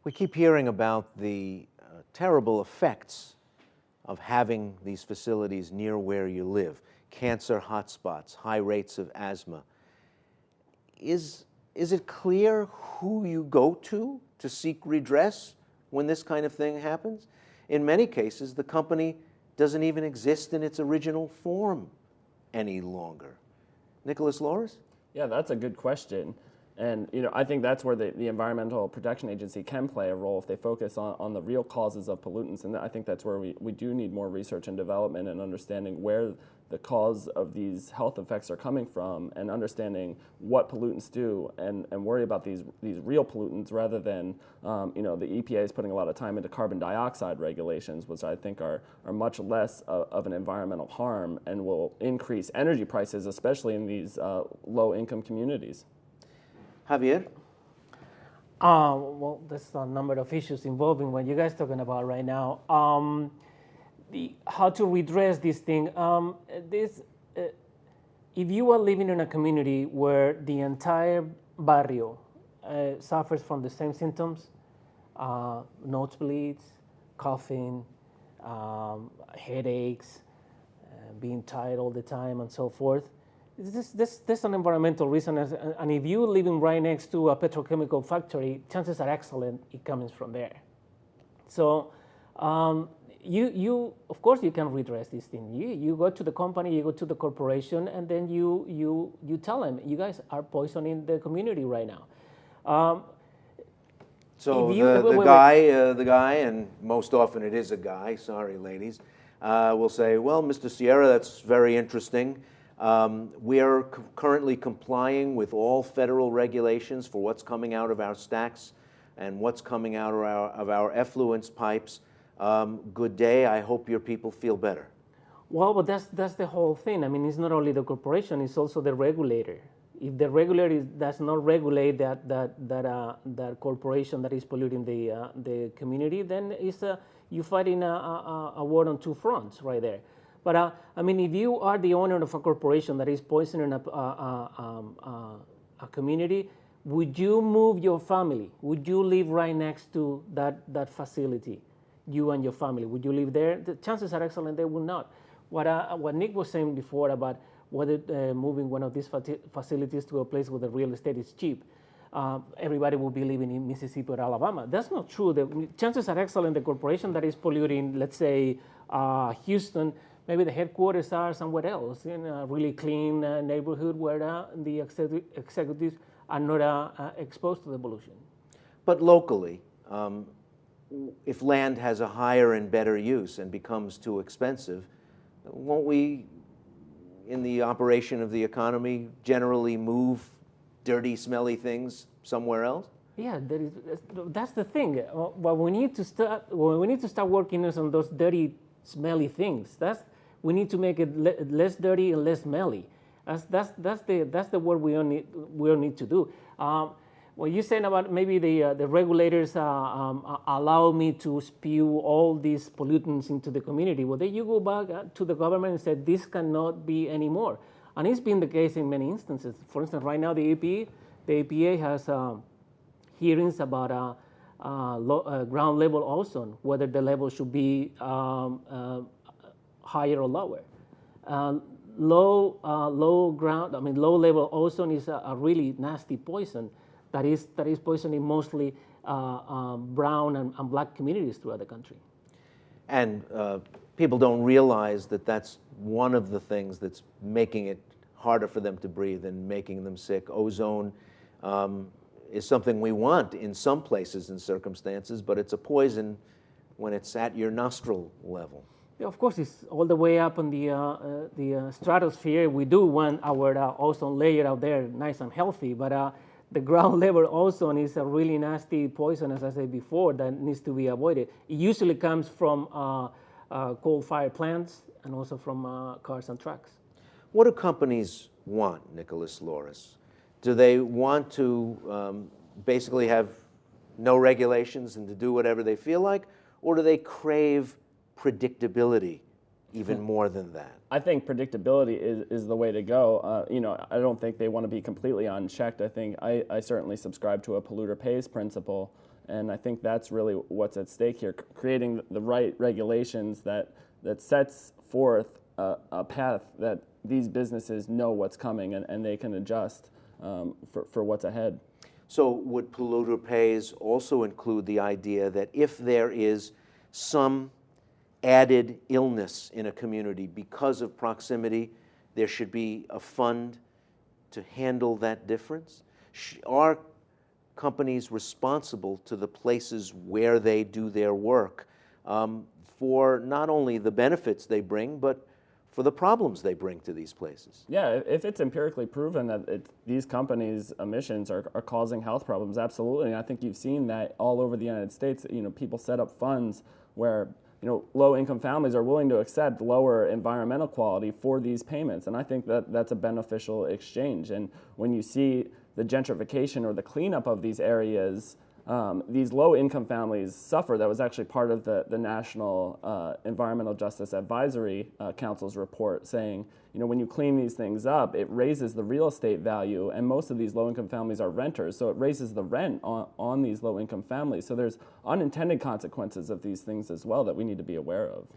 We keep hearing about the terrible effects of having these facilities near where you live. Cancer hotspots, high rates of asthma. Is it clear who you go to seek redress when this kind of thing happens? In many cases, the company doesn't even exist in its original form any longer. Nicholas Loris? Yeah, that's a good question. And I think that's where the Environmental Protection Agency can play a role if they focus on the real causes of pollutants. And I think that's where we do need more research and development and understanding where the cause of these health effects are coming from and understanding what pollutants do and worry about these real pollutants rather than, the EPA is putting a lot of time into carbon dioxide regulations, which I think are much less of an environmental harm and will increase energy prices, especially in these low-income communities. Javier? Well, there's a number of issues involving what you guys are talking about right now. How to redress this thing. If you are living in a community where the entire barrio suffers from the same symptoms, nosebleeds, coughing, headaches, being tired all the time, and so forth, there's an environmental reason, and if you're living right next to a petrochemical factory, chances are excellent it comes from there. So you of course you can redress this thing. You go to the company, you go to the corporation, and then you tell them, you guys are poisoning the community right now. So the guy, and most often it is a guy, sorry ladies, will say, well, Mr. Sierra, that's very interesting. We are currently complying with all federal regulations for what's coming out of our stacks and what's coming out of our effluence pipes. Good day. I hope your people feel better. Well, but that's the whole thing. I mean, it's not only the corporation; it's also the regulator. If the regulator does not regulate that corporation that is polluting the community, then you're fighting a war on two fronts right there. But I mean, if you are the owner of a corporation that is poisoning a community, would you move your family? Would you live right next to that facility, you and your family? Would you live there? The chances are excellent they would not. What Nick was saying before about whether moving one of these facilities to a place where the real estate is cheap, everybody will be living in Mississippi or Alabama. That's not true. The chances are excellent the corporation that is polluting, let's say, Houston, maybe the headquarters are somewhere else in a really clean neighborhood where the executives are not exposed to the pollution. But locally, if land has a higher and better use and becomes too expensive, won't we, in the operation of the economy, generally move dirty, smelly things somewhere else? Yeah, that's the thing. Well, we need to start working on those dirty, smelly things. We need to make it less dirty and less smelly. That's the work we all need to do. What you're saying about maybe the regulators allow me to spew all these pollutants into the community. Well, then you go back to the government and say this cannot be anymore, and it's been the case in many instances. For instance, right now the EPA has hearings about ground level ozone, whether the level should be higher or lower. Low level ozone is a really nasty poison that is poisoning mostly brown and black communities throughout the country. And people don't realize that that's one of the things that's making it harder for them to breathe and making them sick. Ozone is something we want in some places and circumstances, but it's a poison when it's at your nostril level. Yeah, of course, it's all the way up in the stratosphere. We do want our ozone layer out there nice and healthy, but the ground level ozone is a really nasty poison, as I said before, that needs to be avoided. It usually comes from coal-fired plants and also from cars and trucks. What do companies want, Nicholas Loris? Do they want to basically have no regulations and to do whatever they feel like, or do they crave predictability even more than that? I think predictability is the way to go. I don't think they want to be completely unchecked. I think I certainly subscribe to a polluter pays principle, And I think that's really what's at stake here, creating the right regulations that sets forth a path that these businesses know what's coming and they can adjust for what's ahead. So would polluter pays also include the idea that if there is some added illness in a community because of proximity, there should be a fund to handle that difference? Are companies responsible to the places where they do their work for not only the benefits they bring, but for the problems they bring to these places? Yeah, if it's empirically proven that these companies' emissions are causing health problems, absolutely. And I think you've seen that all over the United States. People set up funds where low-income families are willing to accept lower environmental quality for these payments. And I think that that's a beneficial exchange. And when you see the gentrification or the cleanup of these areas, these low-income families suffer. That was actually part of the National Environmental Justice Advisory Council's report, saying, when you clean these things up, it raises the real estate value, and most of these low-income families are renters, so it raises the rent on these low-income families. So there's unintended consequences of these things as well that we need to be aware of.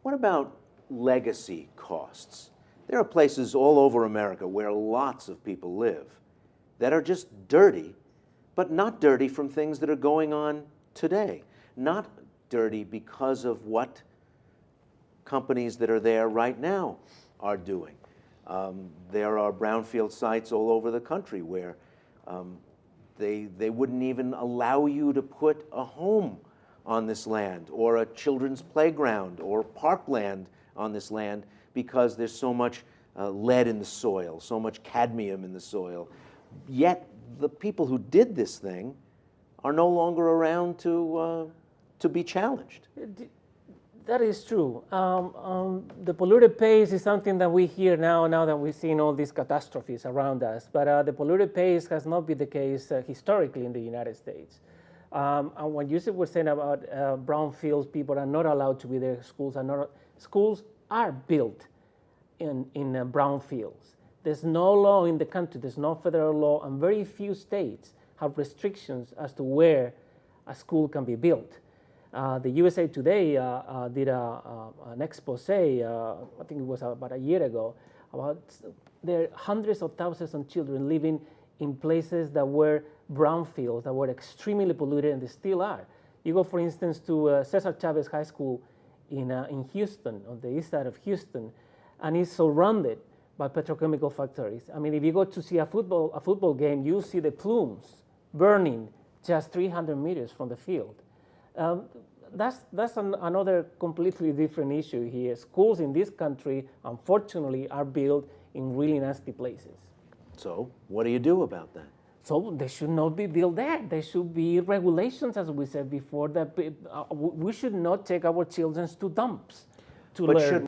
What about legacy costs? There are places all over America where lots of people live that are just dirty, but not dirty from things that are going on today. Not dirty because of what companies that are there right now are doing. There are brownfield sites all over the country where they wouldn't even allow you to put a home on this land or a children's playground or parkland on this land because there's so much lead in the soil, so much cadmium in the soil. Yet the people who did this thing are no longer around to be challenged. That is true. The polluter pays is something that we hear now that we've seen all these catastrophes around us. But the polluter pays has not been the case historically in the United States. And what you were saying about brownfields, people are not allowed to be there. Schools are built in brownfields. There's no law in the country, there's no federal law, and very few states have restrictions as to where a school can be built. The USA Today did an expose, I think it was about a year ago, about there are hundreds of thousands of children living in places that were brownfields, that were extremely polluted, and they still are. You go, for instance, to Cesar Chavez High School in Houston, on the east side of Houston, and it's surrounded by petrochemical factories. I mean, if you go to see a football game, you see the plumes burning just 300 meters from the field. That's another completely different issue here. Schools in this country, unfortunately, are built in really nasty places. So what do you do about that? So they should not be built there. There should be regulations, as we said before, that we should not take our children to dumps to learn.